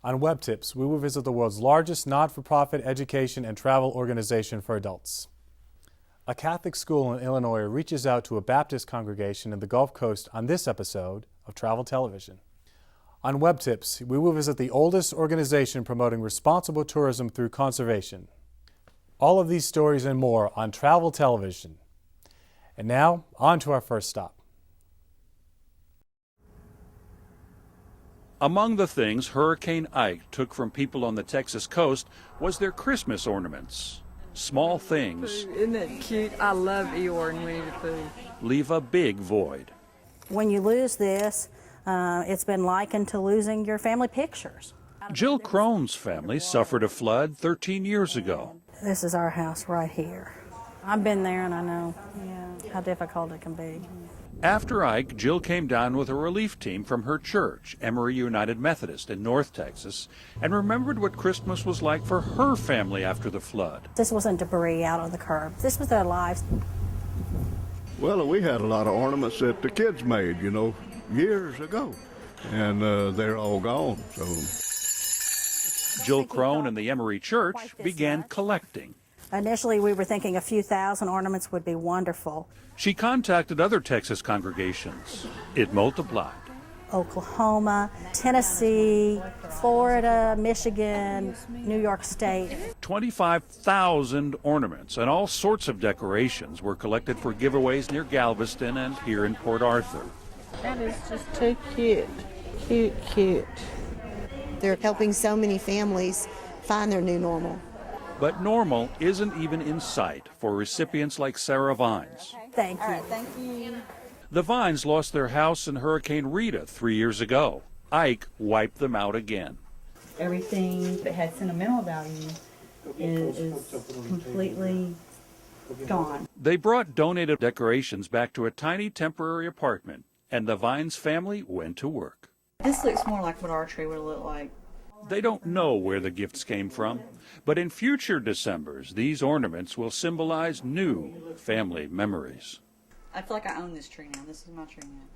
On Webtips, we will visit the world's largest not-for-profit education and travel organization for adults. A Catholic school in Illinois reaches out to a Baptist congregation in the Gulf Coast on this episode of Travel Television. On Webtips, we will visit the oldest organization promoting responsible tourism through conservation. All of these stories and more on Travel Television. And now, on to our first stop. Among the things Hurricane Ike took from people on the Texas coast was their Christmas ornaments. Small things. Isn't that cute? I love Eeyore and Winnie the Pooh. Leave a big void. When you lose this, it's been likened to losing your family pictures. Jill Crone's family suffered a flood 13 years ago. This is our house right here. I've been there and I know how difficult it can be. After Ike, Jill came down with a relief team from her church, Emory United Methodist in North Texas, and remembered what Christmas was like for her family after the flood. This wasn't debris out on the curb. This was their lives. Well, we had a lot of ornaments that the kids made, years ago, and they're all gone. So Jill Crone and the Emory Church began collecting. Initially, we were thinking a few thousand ornaments would be wonderful. She contacted other Texas congregations. It multiplied. Oklahoma, Tennessee, Florida, Michigan, New York State. 25,000 ornaments and all sorts of decorations were collected for giveaways near Galveston and here in Port Arthur. That is just too cute. Cute. They're helping so many families find their new normal. But normal isn't even in sight for recipients like Sarah Vines. Thank you. All right, thank you. The Vines lost their house in Hurricane Rita 3 years ago. Ike wiped them out again. Everything that had sentimental value is completely gone. They brought donated decorations back to a tiny temporary apartment, and the Vines family went to work. This looks more like what our tree would look like. They don't know where the gifts came from, but in future Decembers, these ornaments will symbolize new family memories. I feel like I own this tree now. This is my tree now.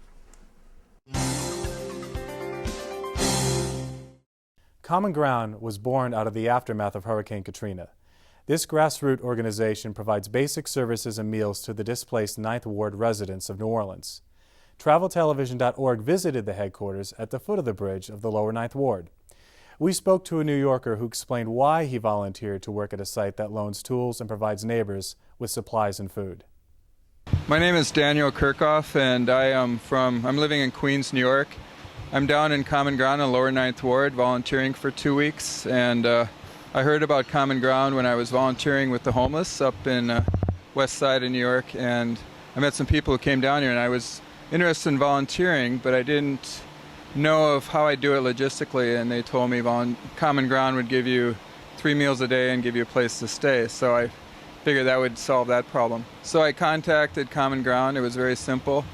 Common Ground was born out of the aftermath of Hurricane Katrina. This grassroots organization provides basic services and meals to the displaced Ninth Ward residents of New Orleans. Traveltelevision.org visited the headquarters at the foot of the bridge of the lower Ninth Ward. We spoke to a New Yorker who explained why he volunteered to work at a site that loans tools and provides neighbors with supplies and food. My name is Daniel Kirchhoff, and I'm living in Queens, New York. I'm down in Common Ground in Lower Ninth Ward volunteering for 2 weeks, and I heard about Common Ground when I was volunteering with the homeless up in West Side of New York, and I met some people who came down here, and I was interested in volunteering, but I didn't know of how I do it logistically, and they told me Common Ground would give you 3 meals a day and give you a place to stay, so I figured that would solve that problem. So I contacted Common Ground. It was very simple.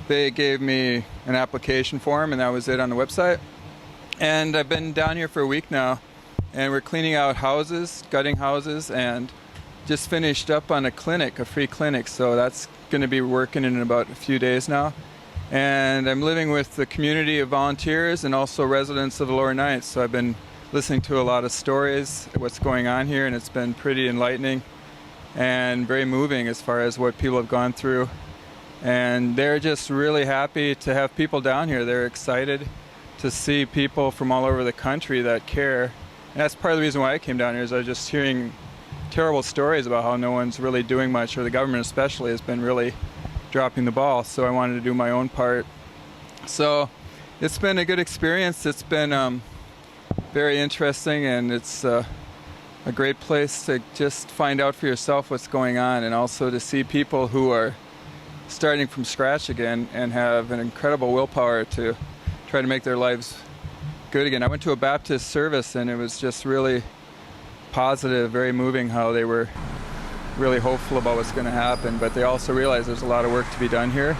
They gave me an application form, and that was it on the website. And I've been down here for a week now, and we're cleaning out houses, gutting houses, and just finished up on a clinic, a free clinic, so that's going to be working in about a few days now. And I'm living with the community of volunteers and also residents of the Lower Ninth, so I've been listening to a lot of stories, what's going on here, and it's been pretty enlightening and very moving as far as what people have gone through. And they're just really happy to have people down here. They're excited to see people from all over the country that care. And that's part of the reason why I came down here, is I was just hearing terrible stories about how no one's really doing much, or the government especially has been really dropping the ball, so I wanted to do my own part. So it's been a good experience. It's been very interesting, and it's a great place to just find out for yourself what's going on, and also to see people who are starting from scratch again and have an incredible willpower to try to make their lives good again. I went to a Baptist service, and it was just really positive, very moving how they were really hopeful about what's going to happen, but they also realize there's a lot of work to be done here,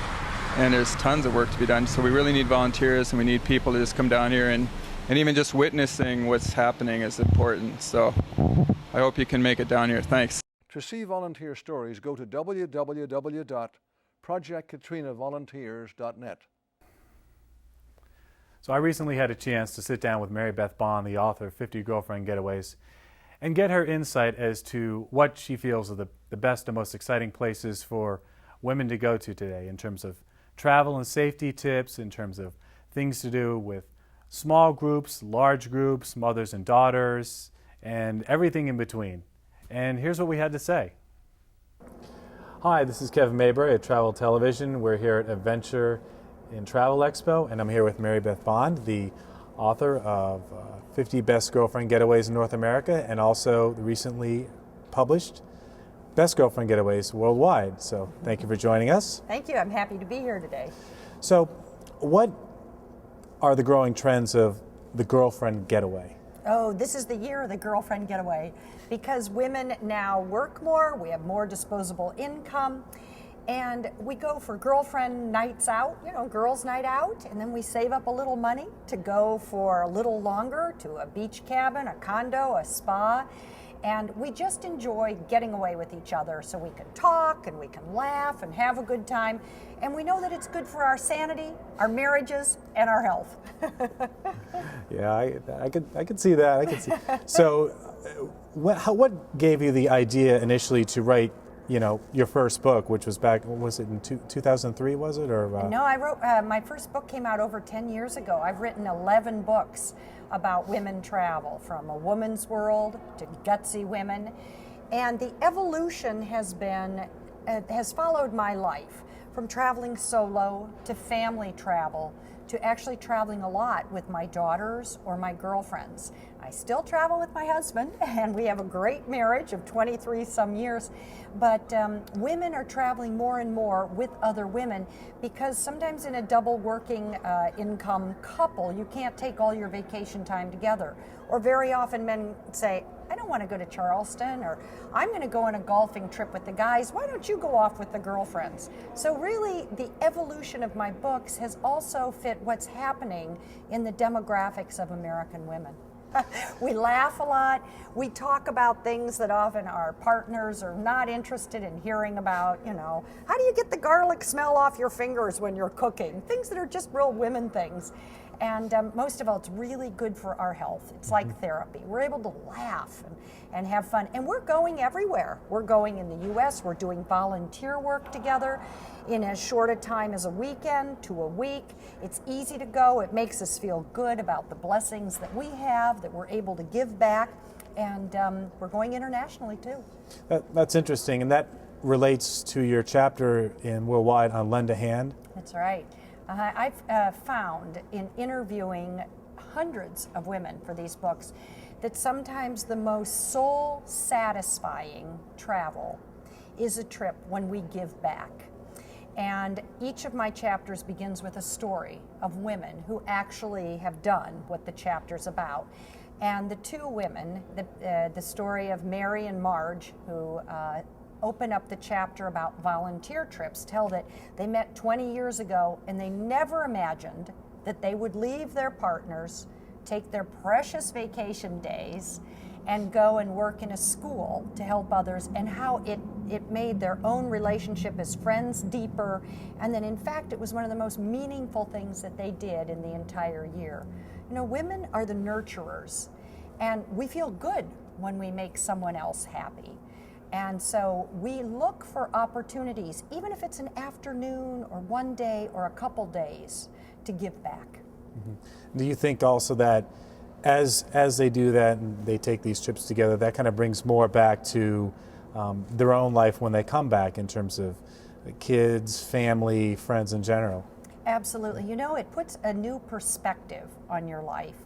and there's tons of work to be done, so we really need volunteers, and we need people to just come down here, and even just witnessing what's happening is important. So I hope you can make it down here. Thanks. To see volunteer stories, go to www.projectkatrinavolunteers.net. So I recently had a chance to sit down with Mary Beth Bond, the author of 50 Girlfriend Getaways, and get her insight as to what she feels are the best and most exciting places for women to go to today in terms of travel and safety tips, in terms of things to do with small groups, large groups, mothers and daughters, and everything in between. And here's what we had to say. Hi, this is Kevin Mayberry at Travel Television. We're here at Adventure in Travel Expo, and I'm here with Mary Beth Bond, the author of 50 Best Girlfriend Getaways in North America, and also the recently published Best Girlfriend Getaways Worldwide. So thank you for joining us. Thank you. I'm happy to be here today. So what are the growing trends of the girlfriend getaway? Oh, this is the year of the girlfriend getaway because women now work more, we have more disposable income, and we go for girlfriend nights out, girls' night out, and then we save up a little money to go for a little longer to a beach cabin, a condo, a spa, and we just enjoy getting away with each other so we can talk and we can laugh and have a good time, and we know that it's good for our sanity, our marriages, and our health. Yeah, I could see that. I could see. So, what gave you the idea initially to write, your first book, which was back, was it in 2003, was it? Or No, I wrote, my first book came out over 10 years ago. I've written 11 books about women travel, from A Woman's World to Gutsy Women. And the evolution has followed my life, from traveling solo to family travel to actually traveling a lot with my daughters or my girlfriends. I still travel with my husband, and we have a great marriage of 23 some years, but women are traveling more and more with other women because sometimes in a double working income couple, you can't take all your vacation time together. Or very often men say, I don't want to go to Charleston, or I'm going to go on a golfing trip with the guys. Why don't you go off with the girlfriends? So really, the evolution of my books has also fit what's happening in the demographics of American women. We laugh a lot. We talk about things that often our partners are not interested in hearing about. How do you get the garlic smell off your fingers when you're cooking? Things that are just real women things. And most of all, it's really good for our health. It's like therapy. We're able to laugh and have fun. And we're going everywhere. We're going in the U.S. We're doing volunteer work together in as short a time as a weekend to a week. It's easy to go. It makes us feel good about the blessings that we have, that we're able to give back. And we're going internationally, too. That's interesting. And that relates to your chapter in Worldwide on Lend a Hand. That's right. I've found in interviewing hundreds of women for these books that sometimes the most soul-satisfying travel is a trip when we give back. And each of my chapters begins with a story of women who actually have done what the chapter's about. And the two women, the story of Mary and Marge, who open up the chapter about volunteer trips, tell that they met 20 years ago and they never imagined that they would leave their partners, take their precious vacation days, and go and work in a school to help others, and how it made their own relationship as friends deeper. And then in fact, it was one of the most meaningful things that they did in the entire year. Women are the nurturers, and we feel good when we make someone else happy. And so we look for opportunities, even if it's an afternoon or one day or a couple days, to give back. Do you think also that as they do that and they take these trips together, that kind of brings more back to their own life when they come back in terms of kids, family, friends in general? Absolutely. It puts a new perspective on your life.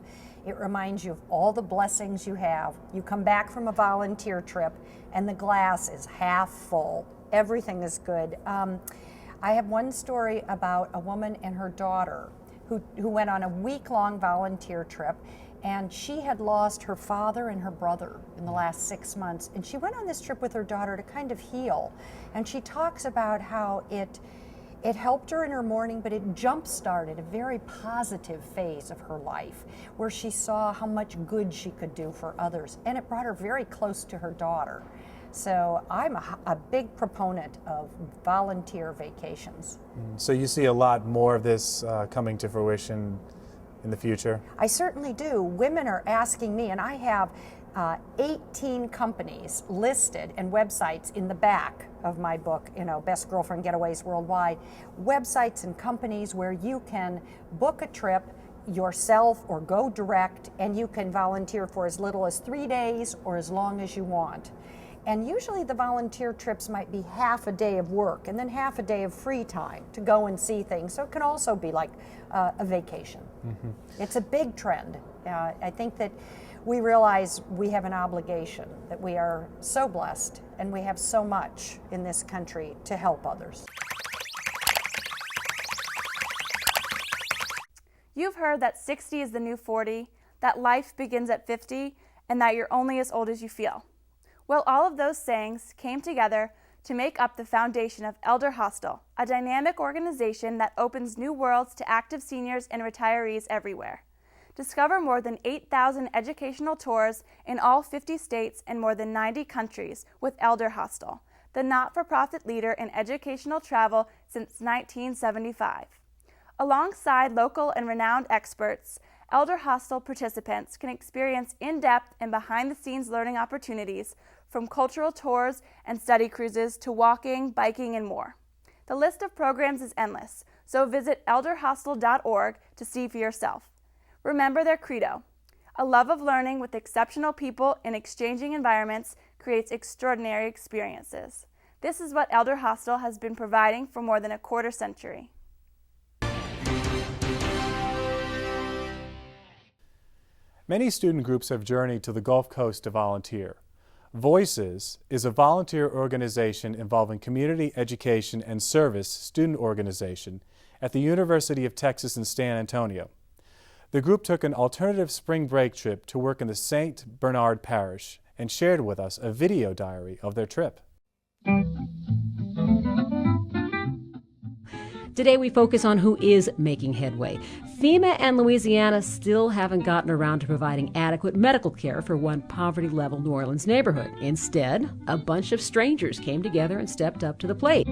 It reminds you of all the blessings you have. You come back from a volunteer trip and the glass is half full. Everything is good. I have one story about a woman and her daughter who went on a week-long volunteer trip, and she had lost her father and her brother in the last 6 months. And she went on this trip with her daughter to kind of heal. And she talks about how it helped her in her mourning, but it jump-started a very positive phase of her life where she saw how much good she could do for others, and it brought her very close to her daughter. So I'm a big proponent of volunteer vacations. So you see a lot more of this coming to fruition in the future? I certainly do. Women are asking me, and I have 18 companies listed and websites in the back of my book, Best Girlfriend Getaways Worldwide. Websites and companies where you can book a trip yourself or go direct, and you can volunteer for as little as 3 days or as long as you want. And usually the volunteer trips might be half a day of work and then half a day of free time to go and see things. So it can also be like a vacation. Mm-hmm. It's a big trend. I think that we realize we have an obligation, that we are so blessed and we have so much in this country to help others. You've heard that 60 is the new 40, that life begins at 50, and that you're only as old as you feel. Well, all of those sayings came together to make up the foundation of Elderhostel, a dynamic organization that opens new worlds to active seniors and retirees everywhere. Discover more than 8,000 educational tours in all 50 states and more than 90 countries with Elderhostel, the not-for-profit leader in educational travel since 1975. Alongside local and renowned experts, Elderhostel participants can experience in-depth and behind-the-scenes learning opportunities from cultural tours and study cruises to walking, biking, and more. The list of programs is endless, so visit elderhostel.org to see for yourself. Remember their credo: a love of learning with exceptional people in exchanging environments creates extraordinary experiences. This is what Elderhostel has been providing for more than a quarter century. Many student groups have journeyed to the Gulf Coast to volunteer. Voices is a volunteer organization involving community education and service student organization at the University of Texas in San Antonio. The group took an alternative spring break trip to work in the St. Bernard Parish and shared with us a video diary of their trip. Today we focus on who is making headway. FEMA and Louisiana still haven't gotten around to providing adequate medical care for one poverty-level New Orleans neighborhood. Instead, a bunch of strangers came together and stepped up to the plate.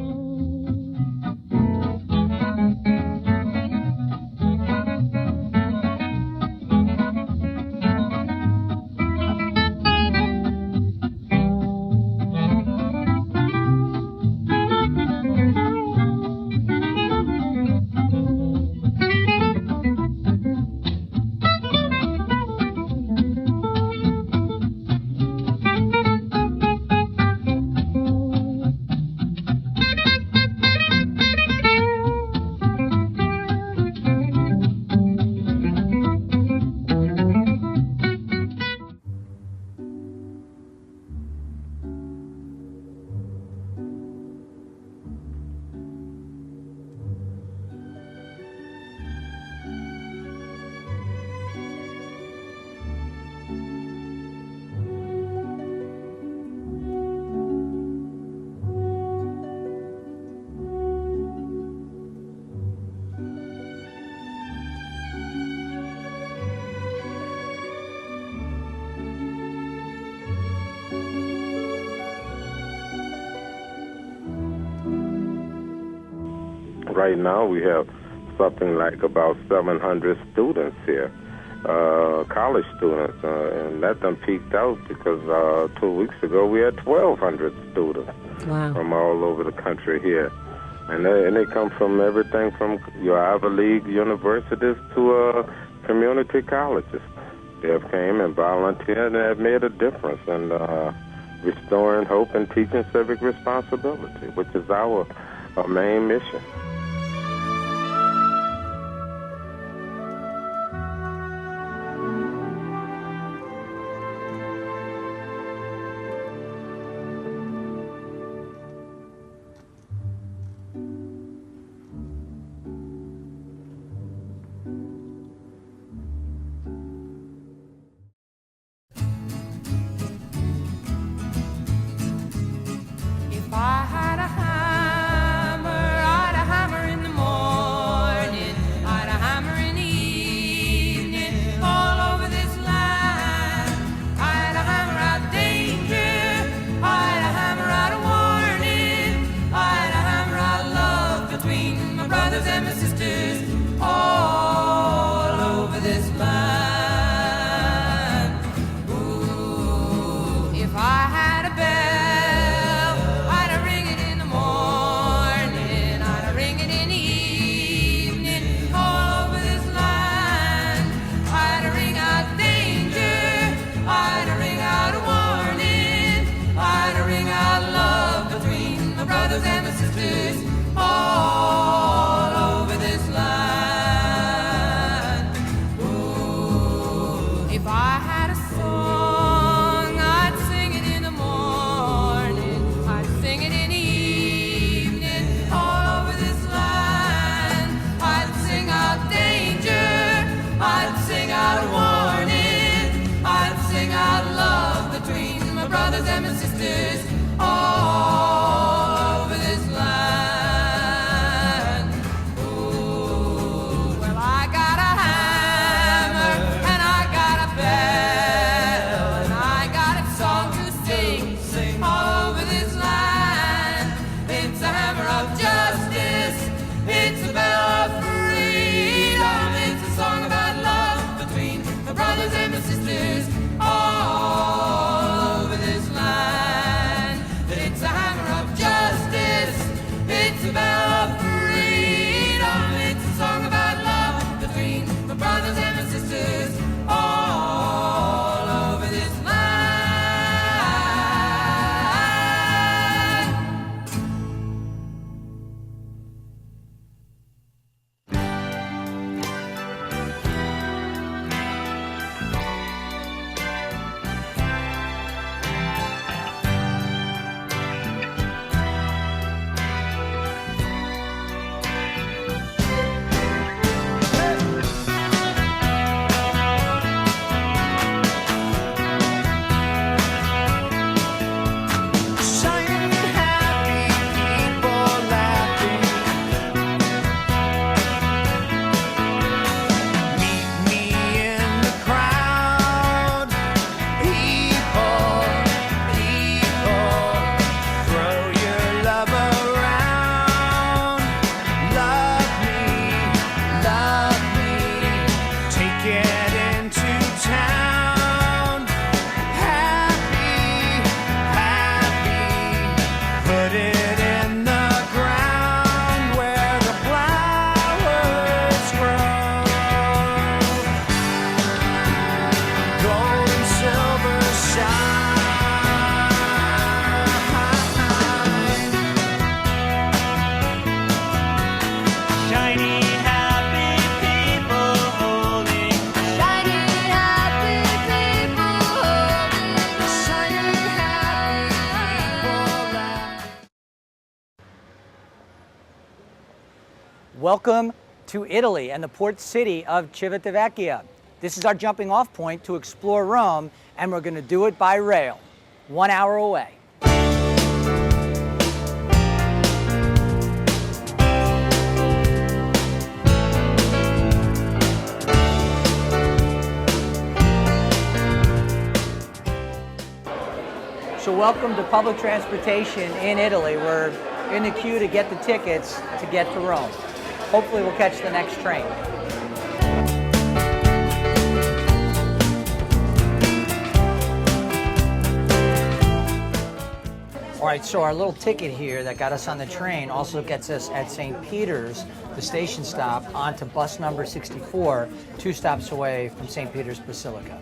Right now we have something like about 700 students here, college students, and that done peaked out because 2 weeks ago we had 1,200 students. Wow. From all over the country here. And they come from everything from your Ivy League universities to community colleges. They have came and volunteered and have made a difference in restoring hope and teaching civic responsibility, which is our main mission. If I had a hammer, I'd hammer Welcome to Italy and the port city of Civitavecchia. This is our jumping off point to explore Rome, and we're going to do it by rail, 1 hour away. So welcome to public transportation in Italy. We're in the queue to get the tickets to get to Rome. Hopefully we'll catch the next train. All right, so our little ticket here that got us on the train also gets us at St. Peter's, the station stop, onto bus number 64, 2 stops away from St. Peter's Basilica.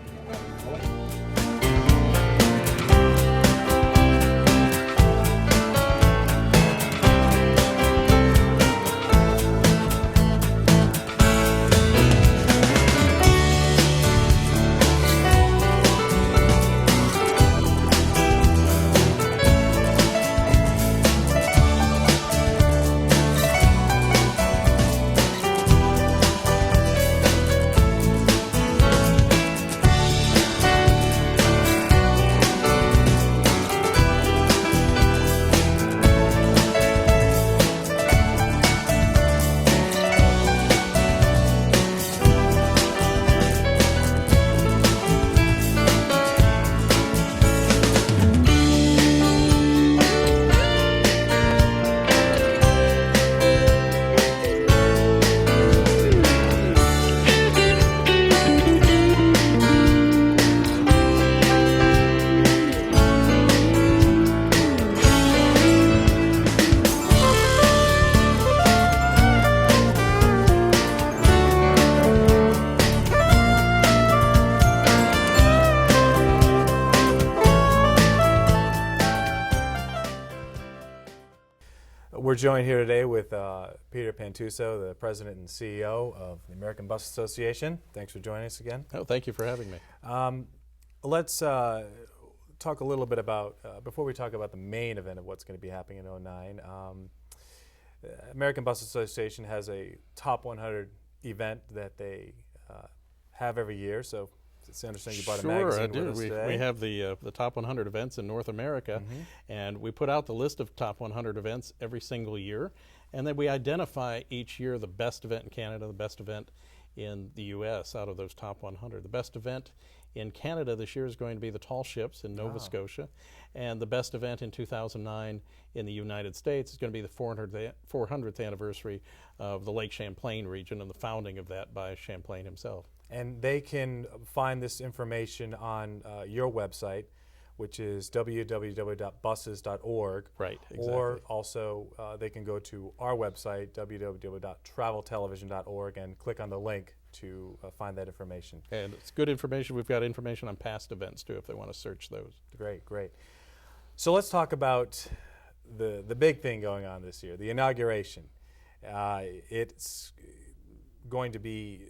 We're joined here today with Peter Pantuso, the president and CEO of the American Bus Association. Thanks for joining us again. Oh, thank you for having me. Let's talk a little bit about, before we talk about the main event of what's going to be happening in 2009, American Bus Association has a top 100 event that they have every year. So it's interesting you bought a magazine with us today. We have the top 100 events in North America, and we put out the list of top 100 events every single year, and then we identify each year the best event in Canada, the best event in the U.S. out of those top 100. The best event in Canada this year is going to be the Tall Ships in Nova Scotia, and the best event in 2009 in the United States is going to be the 400th anniversary of the Lake Champlain region and the founding of that by Champlain himself. And they can find this information on your website, which is www.buses.org. Right, exactly. Or also they can go to our website, www.traveltelevision.org, and click on the link to find that information. And it's good information. We've got information on past events, too, if they want to search those. Great, great. So let's talk about the big thing going on this year, the inauguration. It's going to be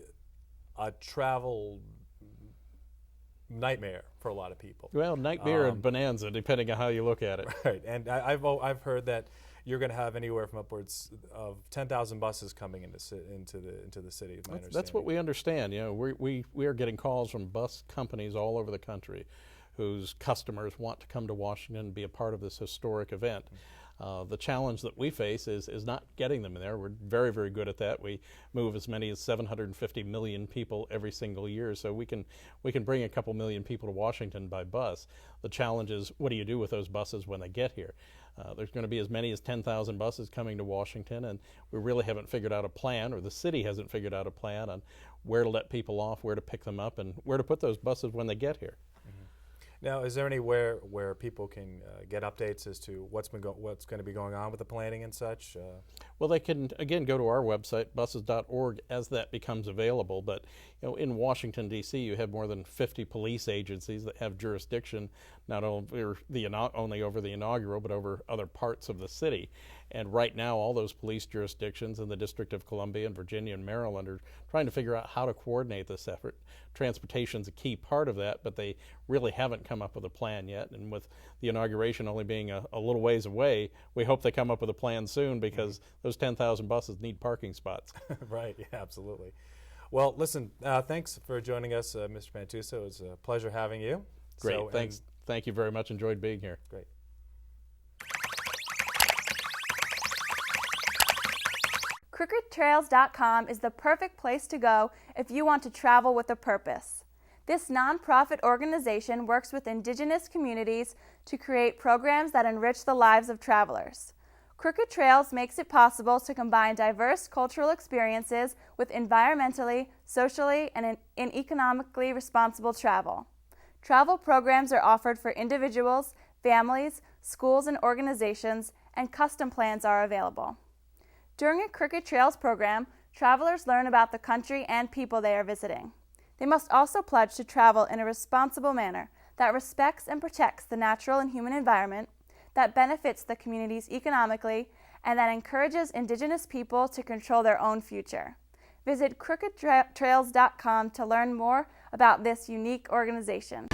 a travel nightmare for a lot of people. Well, nightmare and bonanza, depending on how you look at it. Right, and I've heard that you're going to have anywhere from upwards of 10,000 buses coming into the city. That's what we understand. You know, we are getting calls from bus companies all over the country, whose customers want to come to Washington and be a part of this historic event. The challenge that we face is not getting them in there. We're very, very good at that. We move as many as 750 million people every single year, so we can bring a couple million people to Washington by bus. The challenge is, what do you do with those buses when they get here? There's going to be as many as 10,000 buses coming to Washington, and we really haven't figured out a plan, or the city hasn't figured out a plan on where to let people off, where to pick them up, and where to put those buses when they get here. Now, is there anywhere where people can get updates as to what's going to be going on with the planning and such? Well, they can, again, go to our website, buses.org, as that becomes available. But in Washington, D.C., you have more than 50 police agencies that have jurisdiction not only over the inaugural, but over other parts of the city. And right now, all those police jurisdictions in the District of Columbia and Virginia and Maryland are trying to figure out how to coordinate this effort. Transportation's a key part of that, but they really haven't come up with a plan yet. And with the inauguration only being a little ways away, we hope they come up with a plan soon, because those 10,000 buses need parking spots. Right, yeah, absolutely. Well, listen, thanks for joining us, Mr. Pantusa. It was a pleasure having you. Great, thanks. Thank you very much. Enjoyed being here. Great. CrookedTrails.com is the perfect place to go if you want to travel with a purpose. This nonprofit organization works with indigenous communities to create programs that enrich the lives of travelers. Crooked Trails makes it possible to combine diverse cultural experiences with environmentally, socially, and economically responsible travel. Travel programs are offered for individuals, families, schools, and organizations, and custom plans are available. During a Crooked Trails program, travelers learn about the country and people they are visiting. They must also pledge to travel in a responsible manner that respects and protects the natural and human environment, that benefits the communities economically, and that encourages indigenous people to control their own future. Visit crookedtrails.com to learn more about this unique organization.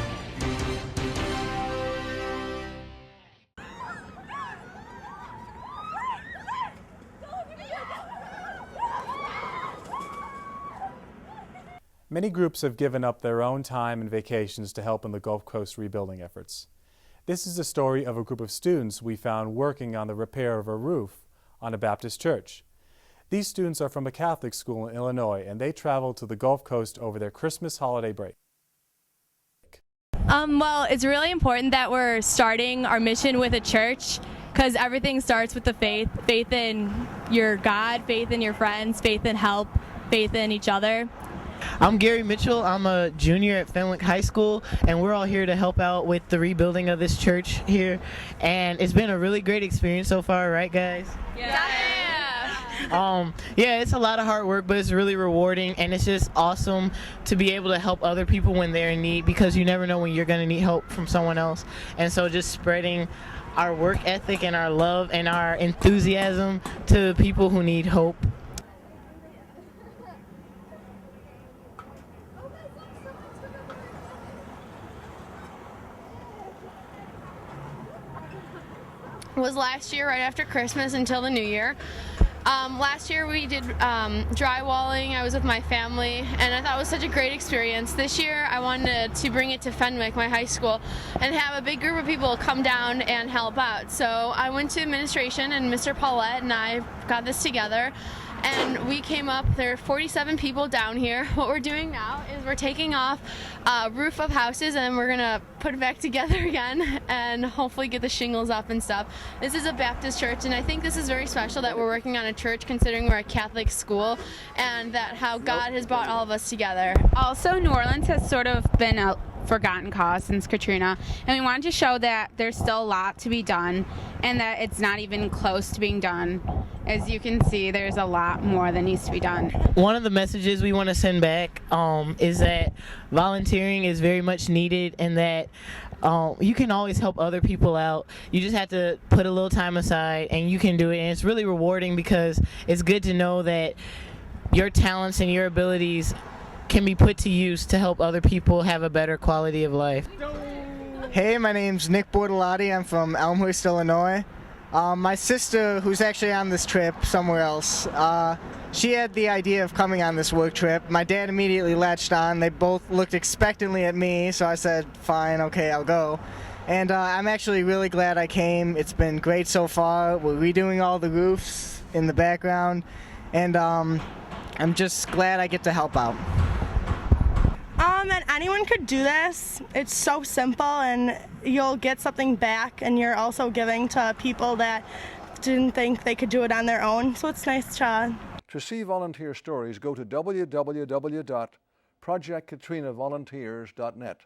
Many groups have given up their own time and vacations to help in the Gulf Coast rebuilding efforts. This is the story of a group of students we found working on the repair of a roof on a Baptist church. These students are from a Catholic school in Illinois, and they traveled to the Gulf Coast over their Christmas holiday break. Well, it's really important that we're starting our mission with a church, because everything starts with the faith in your God, faith in your friends, faith in help, faith in each other. I'm Gary Mitchell. I'm a junior at Fenwick High School, and we're all here to help out with the rebuilding of this church here. And it's been a really great experience so far, right, guys? Yeah, it's a lot of hard work, but it's really rewarding, and it's just awesome to be able to help other people when they're in need, because you never know when you're going to need help from someone else. And so just spreading our work ethic and our love and our enthusiasm to people who need hope. Was last year right after Christmas until the new year. Last year we did drywalling. I was with my family, and I thought it was such a great experience. This year I wanted to bring it to Fenwick, my high school, and have a big group of people come down and help out. So I went to administration, and Mr. Paulette and I got this together, and we came up. There are 47 people down here. What we're doing now is we're taking off roof of houses, and we're gonna put it back together again and hopefully get the shingles up and stuff. This is a Baptist church, and I think this is very special that we're working on a church, considering we're a Catholic school, and that how God has brought all of us together. Also, New Orleans has sort of been a forgotten cause since Katrina, and we wanted to show that there's still a lot to be done and that it's not even close to being done. As you can see, there's a lot more that needs to be done. One of the messages we want to send back is that volunteering is very much needed, and that you can always help other people out. You just have to put a little time aside, and you can do it. And it's really rewarding, because it's good to know that your talents and your abilities can be put to use to help other people have a better quality of life. Hey, my name's Nick Bortolotti. I'm from Elmhurst, Illinois. My sister, who's actually on this trip somewhere else, she had the idea of coming on this work trip. My dad immediately latched on. They both looked expectantly at me, so I said, fine, okay, I'll go. And I'm actually really glad I came. It's been great so far. We're redoing all the roofs in the background, and I'm just glad I get to help out. And anyone could do this. It's so simple, and you'll get something back, and you're also giving to people that didn't think they could do it on their own. So it's nice to see volunteer stories, go to www.projectkatrinavolunteers.net.